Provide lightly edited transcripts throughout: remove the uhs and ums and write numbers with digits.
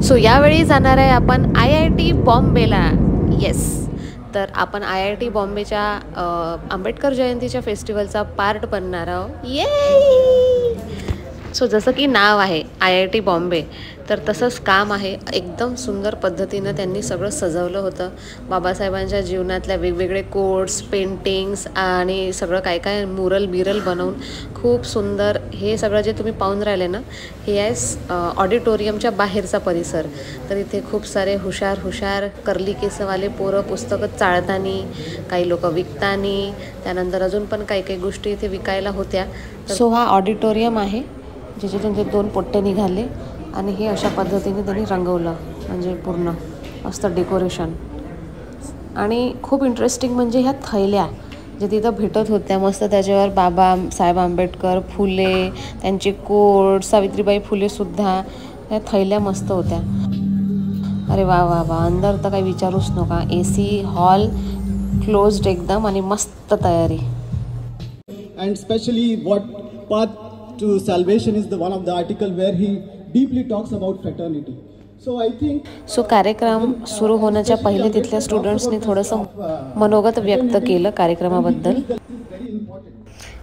So यावेळी जाणार आहे आपण IIT बॉम्बेला. येस, तर आपण IIT बॉम्बेच्या आंबेडकर जयंतीच्या फेस्टिवलचा पार्ट बनणार आहोत. ये सो जसं की नाव आहे IIT बॉम्बे, तर तसंच काम आहे. एकदम सुंदर पद्धतीनं त्यांनी सगळं सजवलं होतं. बाबासाहेबांच्या जीवनातल्या वेगवेगळे कोट्स, पेंटिंग्स आणि सगळं काय काय मुरल बनवून खूप सुंदर हे सगळं जे तुम्ही पाहून राहिले ना, हे आहे ऑडिटोरियमच्या बाहेरचा परिसर. तर इथे खूप सारे हुशार कर्ली केसवाले पोरं पुस्तकं चाळतानी, काही लोक विकतानी, त्यानंतर अजून पण काही गोष्टी इथे विकायला होत्या. सो हा ऑडिटोरियम आहे, ज्याचे त्यांचे 2 पोट्टे निघाले आणि हे अशा पद्धतीने त्यांनी रंगवलं, म्हणजे पूर्ण मस्त डेकोरेशन. आणि खूप इंटरेस्टिंग म्हणजे ह्या थैल्या जे तिथं भेटत होत्या मस्त, त्याच्यावर बाबासाहेब आंबेडकर, फुले, त्यांचे कोट, सावित्रीबाई फुलेसुद्धा, ह्या थैल्या मस्त होत्या. अरे वा वा वा, अंदर तर काही विचारूच नका. AC हॉल क्लोज्ड एकदम आणि मस्त तयारी. And especially what path to salvation is the one of the article where he deeply talks about fraternity. So I think so कार्यक्रम सुरू होण्याच्या पहिले तिथल्या स्टुडंट्सनी थोडंसं मनोगत व्यक्त केलं कार्यक्रमाबद्दल.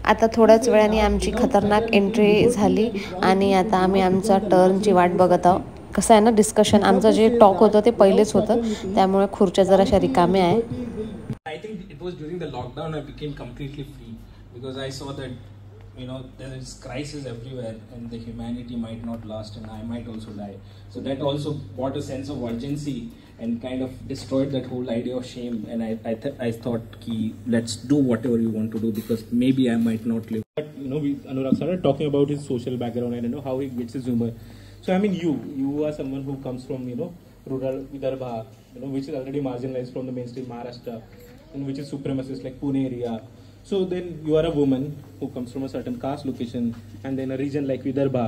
आता थोड्याच वेळाने आमची खतरनाक एंट्री झाली आणि आता आम्ही आमचा टर्नची वाट बघत आहोत. कसं आहे ना, डिस्कशन आमचं जे टॉक होतं ते पहिलेच होतं, त्यामुळे खुर्च्या जराशा रिकाम्या आहे. I think it was during the lockdown I became completely free because I saw that there is crisis everywhere and the humanity might not last and I might also die. So that also brought a sense of urgency and kind of destroyed that whole idea of shame. And I thought ki let's do whatever you want to do because maybe I might not live. But Anurag started talking about his social background and how he gets his humor. So I mean you are someone who comes from rural Vidarbha, which is already marginalized from the mainstream Maharashtra, and which is supremacist like Pune area. So then you are a woman who comes from a certain caste location and then a region like Vidarbha,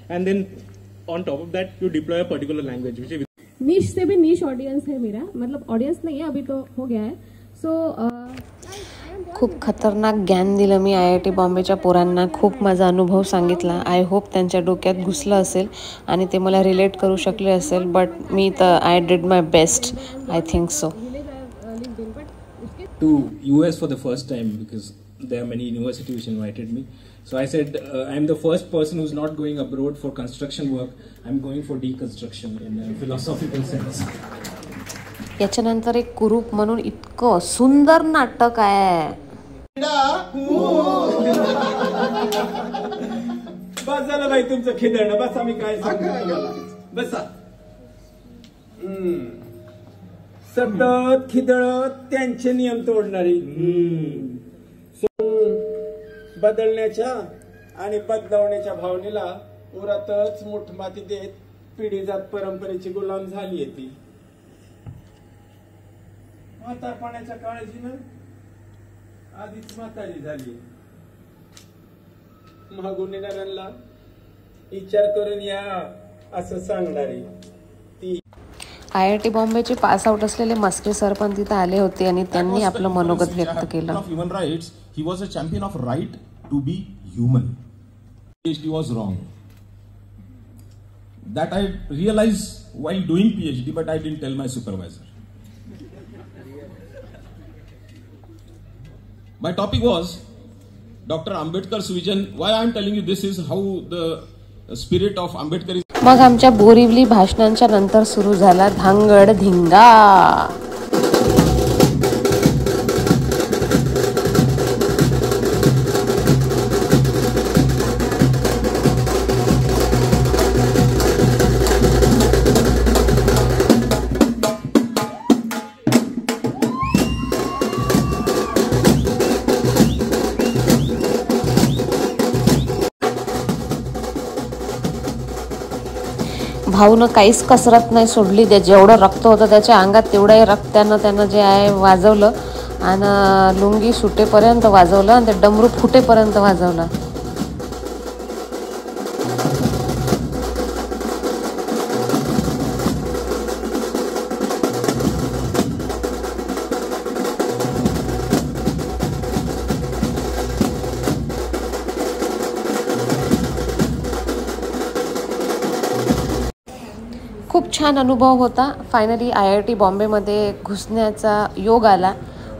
and then on top of that you deploy a particular language which is niche से भी niche audience है मेरा, मतलब audience नहीं है अभी तो हो गया है. सो खूप खतरनाक ज्ञान दिलं मी IIT बॉम्बेच्या पोरांना. खूप माझा अनुभव सांगितला. आय होप त्यांच्या डोक्यात घुसलं असेल आणि ते मला रिलेट करू शकले असेल. बट मी तर I did my best, I think so. to US for the first time because there are many universities which invited me. So I said I'm the first person who's not going abroad for construction work. I'm going for deconstruction in a philosophical sense. याच्यानंतर एक कुरूप म्हणून इतकं सुंदर नाटक आहे. बस झालं बाई तुमचं खिदळणं. बस आम्ही काय सांगू. बसा. सतत खिदळत त्यांचे नियम तोडणारी, बदलण्याच्या आणि बदलवण्याच्या भावनेला उरातच मुठमाती देत पिढी जात परंपरेची गुलाम झाली ती. म्हातारपणाच्या काळजीनं आधीच म्हातारी झाली. मागून येणाऱ्यांना विचार करून या असं सांगणारी ती. IIT बॉम्बेचे पास आउट असलेले मस्के सर पण तिथे आले होते आणि त्यांनी आपलं मनोगत व्यक्त केलं. Human rights, he was a champion of right to be human. PhD was wrong. That I realized while doing PhD, but I didn't tell my supervisor. My topic was Dr. Ambedkar's vision. Why I am telling you this is how the spirit of Ambedkar is. मग आमच्या बोरिवली भाषणांच्या नंतर सुरू झाला धांगड धिंगा. भाऊनं काहीच कसरत नाही सोडली. ते जेवढं रक्त होतं त्याच्या अंगात तेवढंही रक्तानं त्यानं जे आहे वाजवलं आणि लुंगी सुटेपर्यंत वाजवलं आणि ते डमरू फुटेपर्यंत वाजवलं. खूप खूप छान अनुभव होता. फायनली IIT बॉम्बेमध्ये घुसण्याचा योग आला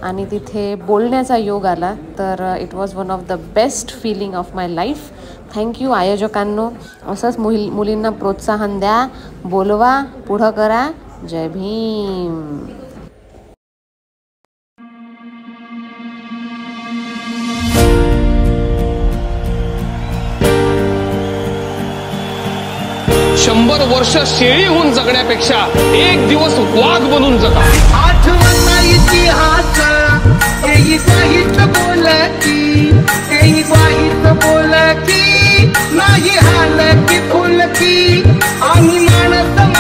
आणि तिथे बोलण्याचा योग आला. तर it was one of the best feeling of my life. Thank you आयोजकांनो. असंच मुलींना प्रोत्साहन द्या, बोलवा, पुढं करा. जय भीम. शंभर वर्ष शेळी होऊन जगण्यापेक्षा एक दिवस वाघ बनून जगा. आठवण इतिहास येई वाहित बोलकी, येई वाहित बोलकी, नाही हालकी फुलकी, आम्ही माणस